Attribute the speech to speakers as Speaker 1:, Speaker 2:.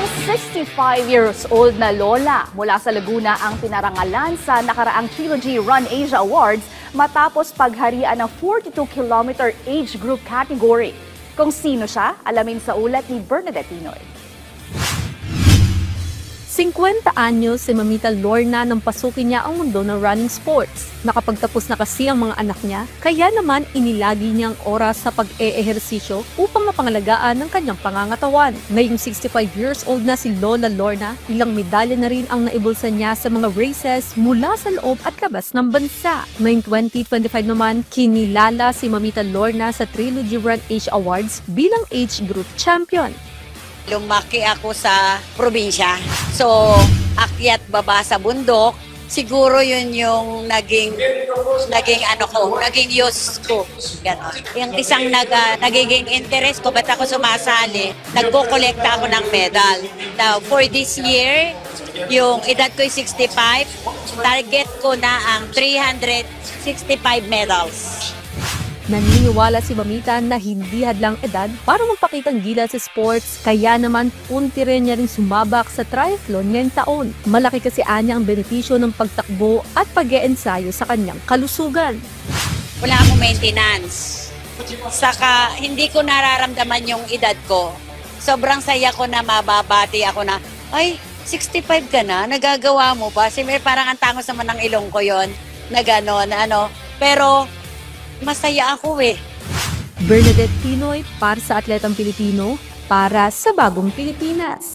Speaker 1: Isang 65 years old na lola mula sa Laguna ang pinarangalan sa nakaraang Trilogy Run Asia Awards matapos pagharian ng 42-kilometer age group category. Kung sino siya, alamin sa ulat ni Bernadette Pinoy.
Speaker 2: 50 anyos si Mamita Lorna nang pasukin niya ang mundo ng running sports. Nakapagtapos na kasi ang mga anak niya, kaya naman inilagi niya ang oras sa pag-eehersisyo upang mapangalagaan ng kanyang pangangatawan. Ngayong 65 years old na si Lola Lorna, ilang medalya na rin ang naibulsa niya sa mga races mula sa loob at labas ng bansa. Ngayong 2025 naman, kinilala si Mamita Lorna sa Trilogy Run Asia Awards bilang age group champion.
Speaker 3: Lumaki ako sa probinsya. So, akyat baba sa bundok, siguro yun yung naging use ko. Ganon. Yung isang nagiging interest ko, ba't ako sumasali, nagko-kolekta ako ng medal. Now, for this year, yung edad ko 65, target ko na ang 365 medals.
Speaker 2: Naniniwala si Mamita na hindi hadlang edad para magpakitang gilas sa sports, kaya naman punti rin niya rin sumabak sa triathlon ngayong taon. Malaki kasi anya ang benepisyo ng pagtakbo at pag-e-ensayo sa kanyang kalusugan.
Speaker 3: Wala akong maintenance. Saka hindi ko nararamdaman yung edad ko. Sobrang saya ko na mababati ako na, ay, 65 ka na, nagagawa mo pa. Siyempre parang ang tangos naman ng ilong ko yon na gano'n, Pero, masaya ako eh.
Speaker 2: Bernadette Pinoy para sa Atletang Pilipino, para sa Bagong Pilipinas.